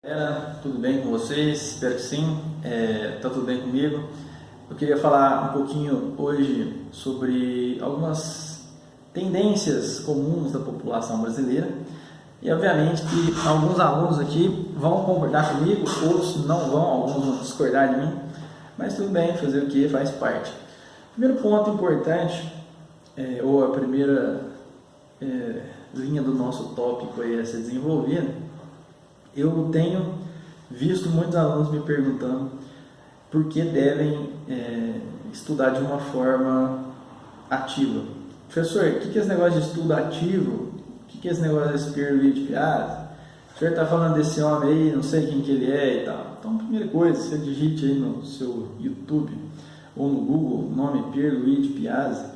Galera, tudo bem com vocês? Espero que sim. Tá tudo bem comigo. Eu queria falar um pouquinho hoje sobre algumas tendências comuns da população brasileira e obviamente que alguns alunos aqui vão concordar comigo, outros não vão, alguns vão discordar de mim, mas tudo bem, fazer o que faz parte. Primeiro ponto importante, ou a primeira linha do nosso tópico aí a ser desenvolvida. Eu tenho visto muitos alunos me perguntando por que devem estudar de uma forma ativa. Professor, o que é esse negócio de estudo ativo? O que é esse negócio desse Pierluigi Piazzi? O senhor está falando desse homem aí, não sei quem que ele é e tal. Então, primeira coisa, você digite aí no seu YouTube ou no Google o nome Pierluigi Piazzi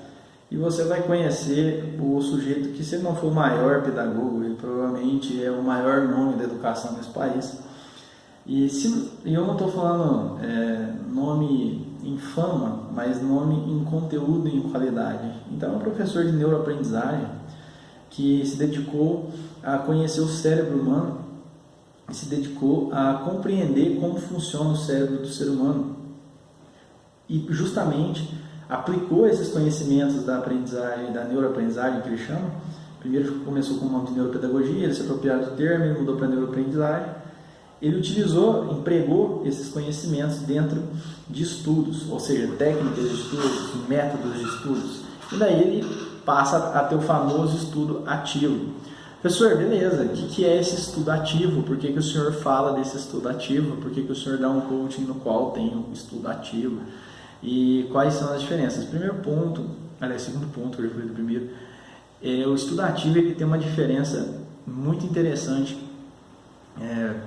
e você vai conhecer o sujeito que, se ele não for o maior pedagogo, ele provavelmente é o maior nome da educação nesse país. E eu não estou falando nome em fama, mas nome em conteúdo e em qualidade. Então, é um professor de neuroaprendizagem que se dedicou a conhecer o cérebro humano e se dedicou a compreender como funciona o cérebro do ser humano. E justamente aplicou esses conhecimentos da aprendizagem, da neuroaprendizagem que ele chama. Primeiro começou com o nome de neuropedagogia, ele se apropriou do termo, ele mudou para neuroaprendizagem. Ele empregou esses conhecimentos dentro de estudos, ou seja, técnicas de estudos, métodos de estudos. E daí ele passa a ter o famoso estudo ativo. Professor, beleza, o que é esse estudo ativo? Por que o senhor fala desse estudo ativo? Por que o senhor dá um coaching no qual tem um estudo ativo? E quais são as diferenças? Segundo ponto, eu falei do primeiro, o estudo ativo ele tem uma diferença muito interessante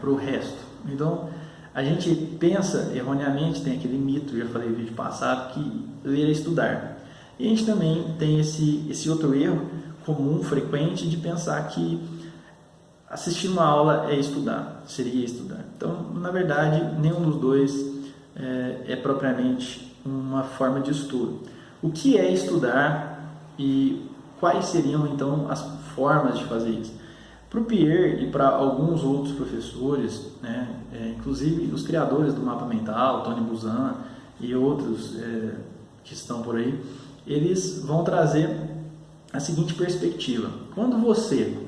para o resto. Então, a gente pensa erroneamente, tem aquele mito, já falei no vídeo passado, que ler é estudar. E a gente também tem esse outro erro comum, frequente, de pensar que assistir uma aula seria estudar. Então, na verdade, nenhum dos dois é propriamente uma forma de estudo. O que é estudar e quais seriam então as formas de fazer isso? Para o Pierre e para alguns outros professores, inclusive os criadores do mapa mental, Tony Buzan e outros que estão por aí, eles vão trazer a seguinte perspectiva: quando você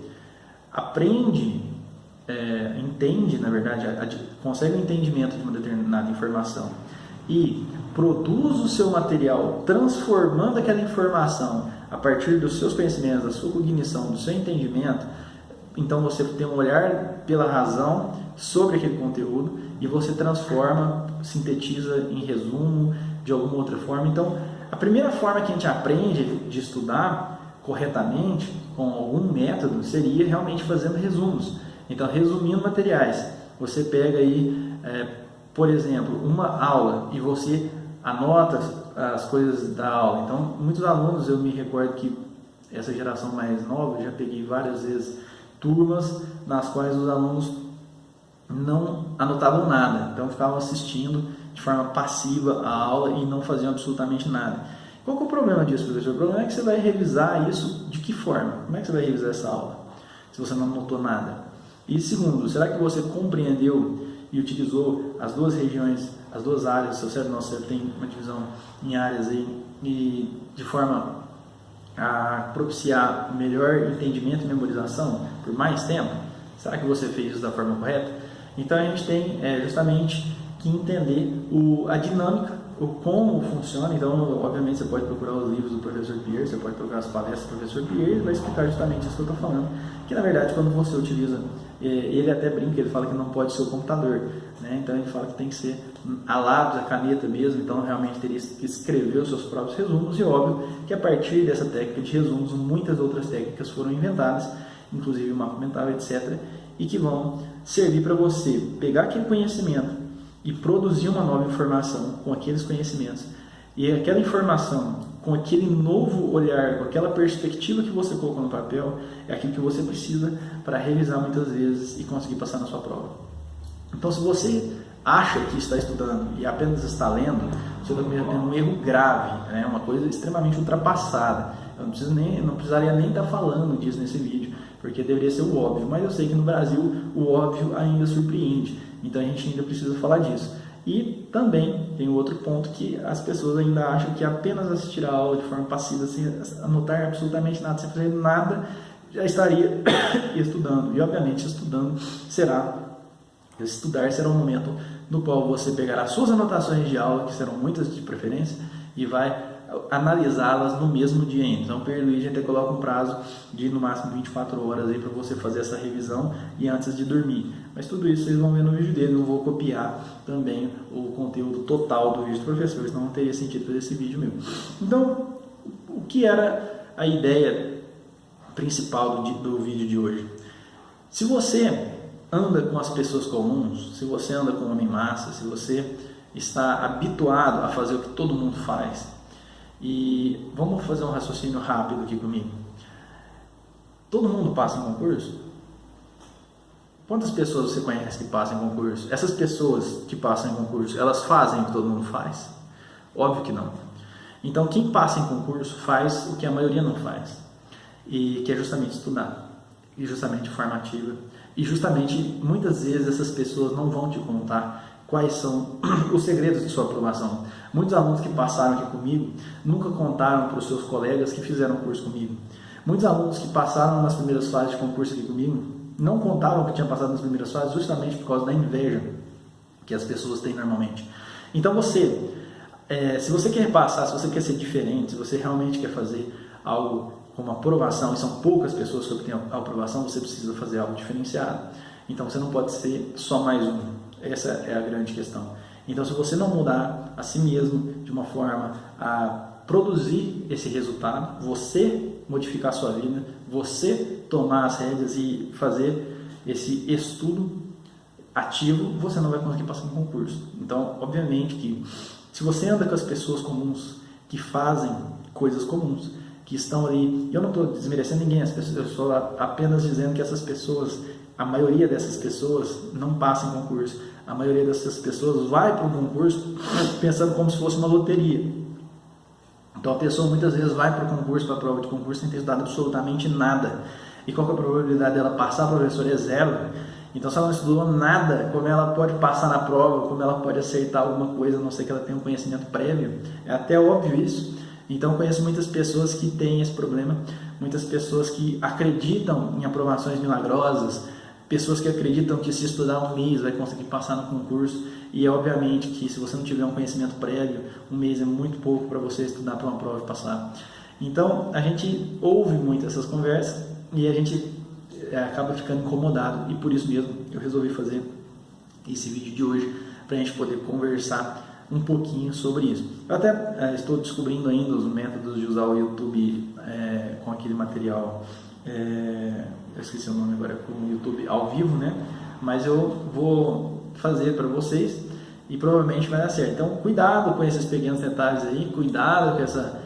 entende, na verdade, consegue o entendimento de uma determinada informação e produz o seu material transformando aquela informação a partir dos seus conhecimentos, da sua cognição, do seu entendimento, então você tem um olhar pela razão sobre aquele conteúdo e você transforma, sintetiza em resumo de alguma outra forma. Então, a primeira forma que a gente aprende de estudar corretamente com algum método seria realmente fazendo resumos. Então, resumindo materiais, você pega aí, por exemplo, uma aula e você anota as coisas da aula. Então, muitos alunos, eu me recordo que essa geração mais nova, eu já peguei várias vezes turmas nas quais os alunos não anotavam nada, então ficavam assistindo de forma passiva a aula e não faziam absolutamente nada. Qual que é o problema disso, professor? O problema é que você vai revisar isso de que forma? Como é que você vai revisar essa aula se você não anotou nada? E segundo, será que você compreendeu e utilizou as duas regiões, as duas áreas? Seu cérebro, nosso cérebro tem uma divisão em áreas aí, e de forma a propiciar o melhor entendimento e memorização por mais tempo? Será que você fez isso da forma correta? Então a gente tem justamente que entender a dinâmica, o como funciona. Então, obviamente, você pode procurar os livros do professor Pierre, você pode procurar as palestras do professor Pierre, ele vai explicar justamente isso que eu estou falando. Que, na verdade, quando você utiliza, ele até brinca, ele fala que não pode ser o computador, né? Então ele fala que tem que ser a lápis, a caneta mesmo. Então, realmente teria que escrever os seus próprios resumos, e óbvio que a partir dessa técnica de resumos, muitas outras técnicas foram inventadas, inclusive o mapa mental, etc., e que vão servir para você pegar aquele conhecimento e produzir uma nova informação com aqueles conhecimentos, e aquela informação com aquele novo olhar, com aquela perspectiva que você colocou no papel, é aquilo que você precisa para revisar muitas vezes e conseguir passar na sua prova. Então, se você acha que está estudando e apenas está lendo, você está cometendo um erro grave, uma coisa extremamente ultrapassada. Eu não precisaria nem estar falando disso nesse vídeo, porque deveria ser o óbvio, mas eu sei que no Brasil o óbvio ainda surpreende, então a gente ainda precisa falar disso. E também tem outro ponto que as pessoas ainda acham que apenas assistir a aula de forma passiva, sem anotar absolutamente nada, sem fazer nada, já estaria estudando. E obviamente estudar será um momento no qual você pegará suas anotações de aula, que serão muitas de preferência, e vai analisá-las no mesmo dia. Então, o Pierluigi até coloca um prazo de no máximo 24 horas aí para você fazer essa revisão e antes de dormir. Mas tudo isso vocês vão ver no vídeo dele, não vou copiar também o conteúdo total do vídeo do professor, senão não teria sentido fazer esse vídeo meu. Então, o que era a ideia principal do vídeo de hoje? Se você anda com as pessoas comuns, se você anda com homem massa, se você está habituado a fazer o que todo mundo faz, e vamos fazer um raciocínio rápido aqui comigo. Todo mundo passa em concurso? Quantas pessoas você conhece que passam em concurso? Essas pessoas que passam em concurso, elas fazem o que todo mundo faz? Óbvio que não. Então, quem passa em concurso faz o que a maioria não faz, e que é justamente estudar, e justamente formativa, e justamente muitas vezes essas pessoas não vão te contar quais são os segredos de sua aprovação. Muitos alunos que passaram aqui comigo nunca contaram para os seus colegas que fizeram curso comigo. Muitos alunos que passaram nas primeiras fases de concurso aqui comigo não contavam que tinham passado nas primeiras fases justamente por causa da inveja que as pessoas têm normalmente. Então se você quer passar, se você quer ser diferente, se você realmente quer fazer algo com uma aprovação, e são poucas pessoas que obtêm a aprovação, você precisa fazer algo diferenciado. Então você não pode ser só mais um. Essa é a grande questão. Então, se você não mudar a si mesmo de uma forma a produzir esse resultado, você modificar a sua vida, você tomar as rédeas e fazer esse estudo ativo, você não vai conseguir passar no concurso. Então, obviamente que se você anda com as pessoas comuns, que fazem coisas comuns, que estão ali, eu não estou desmerecendo ninguém, eu estou apenas dizendo que essas pessoas, a maioria dessas pessoas não passa em concurso. A maioria dessas pessoas vai para um concurso pensando como se fosse uma loteria. Então a pessoa muitas vezes vai para o concurso, para a prova de concurso, sem ter estudado absolutamente nada. E qual que é a probabilidade dela passar? A professora é zero. Então se ela não estudou nada, como ela pode passar na prova, como ela pode acertar alguma coisa, a não ser que ela tenha um conhecimento prévio? É até óbvio isso. Então eu conheço muitas pessoas que têm esse problema, muitas pessoas que acreditam em aprovações milagrosas, pessoas que acreditam que se estudar um mês vai conseguir passar no concurso, e é obviamente que se você não tiver um conhecimento prévio, um mês é muito pouco para você estudar para uma prova e passar. Então a gente ouve muito essas conversas e a gente acaba ficando incomodado, e por isso mesmo eu resolvi fazer esse vídeo de hoje para a gente poder conversar um pouquinho sobre isso. Eu até estou descobrindo ainda os métodos de usar o YouTube com aquele material, eu esqueci o nome agora, com o YouTube ao vivo, né? Mas eu vou fazer para vocês e provavelmente vai dar certo. Então, cuidado com esses pequenos detalhes aí, cuidado com essa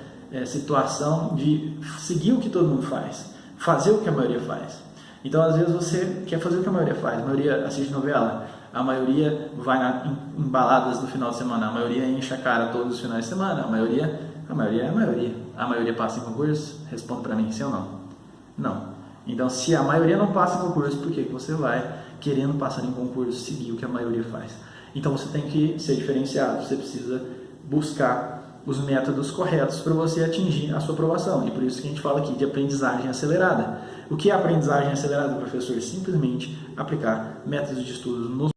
situação de seguir o que todo mundo faz, fazer o que a maioria faz. Então, às vezes você quer fazer o que a maioria faz, a maioria assiste novela, a maioria vai em baladas no final de semana, a maioria enche a cara todos os finais de semana, a maioria é a maioria. A maioria passa em concurso? Responda para mim, sim ou não? Não. Então, se a maioria não passa em concurso, por que você vai querendo passar em concurso, seguir o que a maioria faz? Então, você tem que ser diferenciado, você precisa buscar os métodos corretos para você atingir a sua aprovação. E por isso que a gente fala aqui de aprendizagem acelerada. O que é aprendizagem acelerada, professor? Simplesmente aplicar métodos de estudo nos